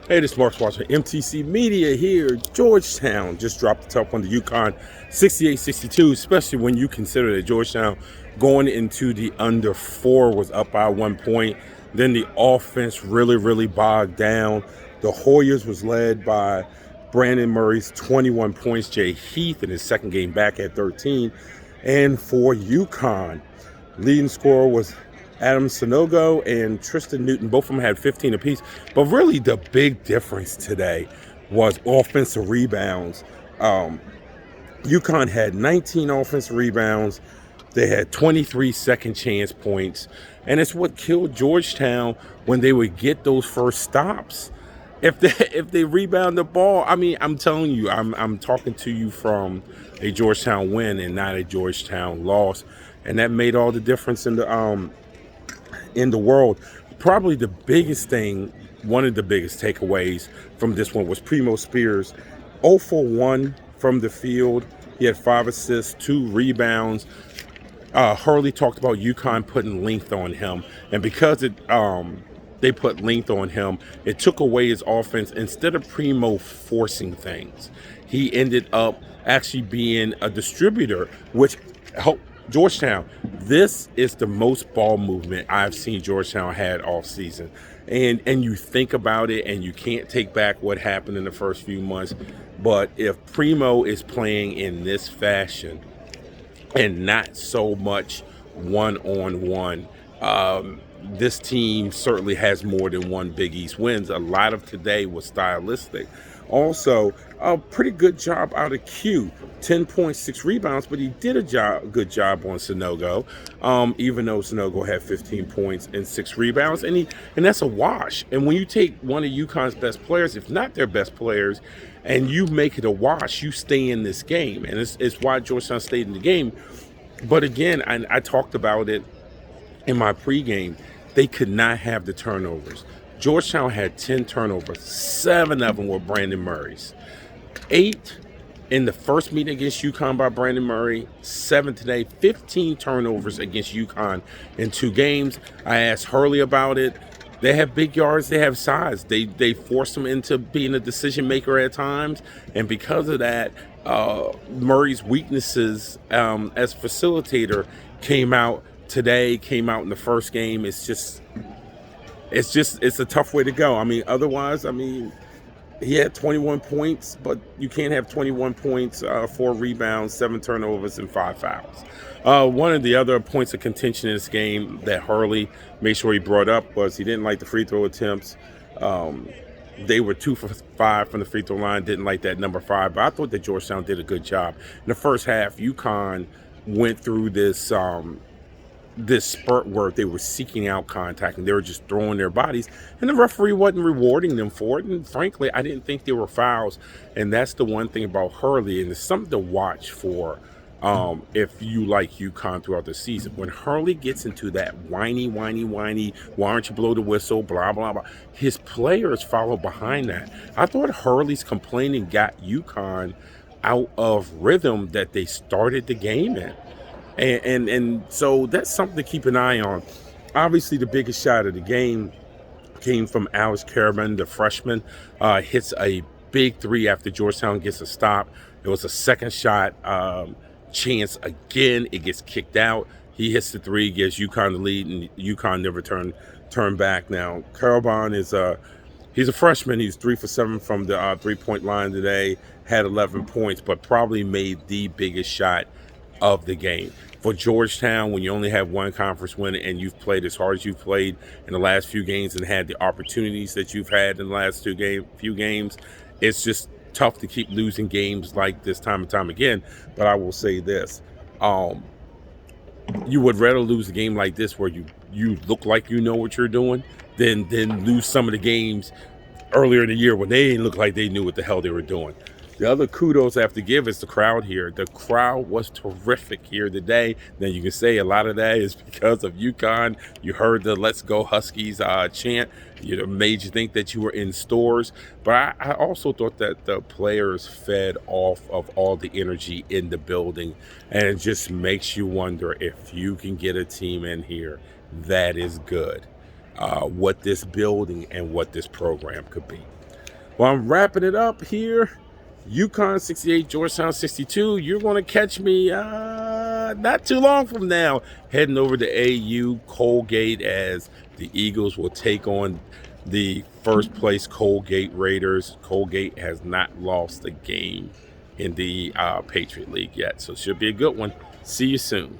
Hey, this is Mark watching MTC Media here. Georgetown just dropped the tough one to UConn 68-62, especially when you consider that Georgetown going into the under 4 was up by 1 point. Then the offense really bogged down. The Hoyas was led by Brandon Murray's 21 points, Jay Heath in his second game back at 13. And for UConn, leading scorer was Adam Sanogo and Tristan Newton. Both of them had 15 apiece. But really the big difference today was offensive rebounds. UConn had 19 offensive rebounds. They had 23 second chance points. And it's what killed Georgetown when they would get those first stops. If they rebound the ball, I mean, I'm telling you, I'm talking to you from a Georgetown win and not a Georgetown loss. And that made all the difference in the world. Probably the biggest thing, one of the biggest takeaways from this one was Primo Spears, 0 for 1 from the field. He had 5 assists, 2 rebounds. Hurley talked about UConn putting length on him, and because they put length on him, it took away his offense. Instead of Primo forcing things, he ended up actually being a distributor, which helped Georgetown. This is the most ball movement I've seen Georgetown had all season. And you think about it, and you can't take back what happened in the first few months. But if Primo is playing in this fashion and not so much one-on-one, this team certainly has more than one Big East wins. A lot of today was stylistic. Also, a pretty good job out of Q. 10.6 rebounds, but he did a good job on Sanogo, even though Sanogo had 15 points and 6 rebounds, and that's a wash. And when you take one of UConn's best players, if not their best players, and you make it a wash, you stay in this game, and it's why Georgetown stayed in the game. But again, I talked about it in my pregame. They could not have the turnovers. Georgetown had 10 turnovers. 7 of them were Brandon Murray's. 8 in the first meeting against UConn by Brandon Murray. 7 today. 15 turnovers against UConn in 2 games. I asked Hurley about it. They have big yards. They have size. They force them into being a decision maker at times. And because of that, Murray's weaknesses as facilitator came out today, came out in the first game. It's a tough way to go. I mean, otherwise, he had 21 points, but you can't have 21 points, 4 rebounds, 7 turnovers, and 5 fouls. One of the other points of contention in this game that Hurley made sure he brought up was he didn't like the free throw attempts. They were 2 for 5 from the free throw line, didn't like that number 5, but I thought that Georgetown did a good job. In the first half, UConn went through this spurt where they were seeking out contact and they were just throwing their bodies, and the referee wasn't rewarding them for it. And frankly, I didn't think there were fouls, and that's the one thing about Hurley, and it's something to watch for if you like UConn throughout the season. When Hurley gets into that whiny, why aren't you blow the whistle, blah, blah, blah, his players follow behind that. I thought Hurley's complaining got UConn out of rhythm that they started the game in. And so that's something to keep an eye on. Obviously, the biggest shot of the game came from Alex Caravan, the freshman. Hits a big 3 after Georgetown gets a stop. It was a second shot chance again. It gets kicked out. He hits the 3, gives UConn the lead, and UConn never turn back. Now, Caravan he's a freshman. He's 3 for 7 from the 3-point line today. Had 11 points, but probably made the biggest shot of the game. For Georgetown, when you only have one conference win and you've played as hard as you've played in the last few games and had the opportunities that you've had in the last few games, it's just tough to keep losing games like this time and time again. But I will say this, you would rather lose a game like this where you look like you know what you're doing than lose some of the games earlier in the year when they didn't look like they knew what the hell they were doing. The other kudos I have to give is the crowd here. The crowd was terrific here today. Now, you can say a lot of that is because of UConn. You heard the Let's Go Huskies chant. It made you think that you were in stores. But I also thought that the players fed off of all the energy in the building. And it just makes you wonder, if you can get a team in here that is good, what this building and what this program could be. Well, I'm wrapping it up here. UConn 68, Georgetown 62. You're going to catch me not too long from now heading over to AU Colgate as the Eagles will take on the first place Colgate Raiders. Colgate has not lost a game in the Patriot League yet, so it should be a good one. See you soon.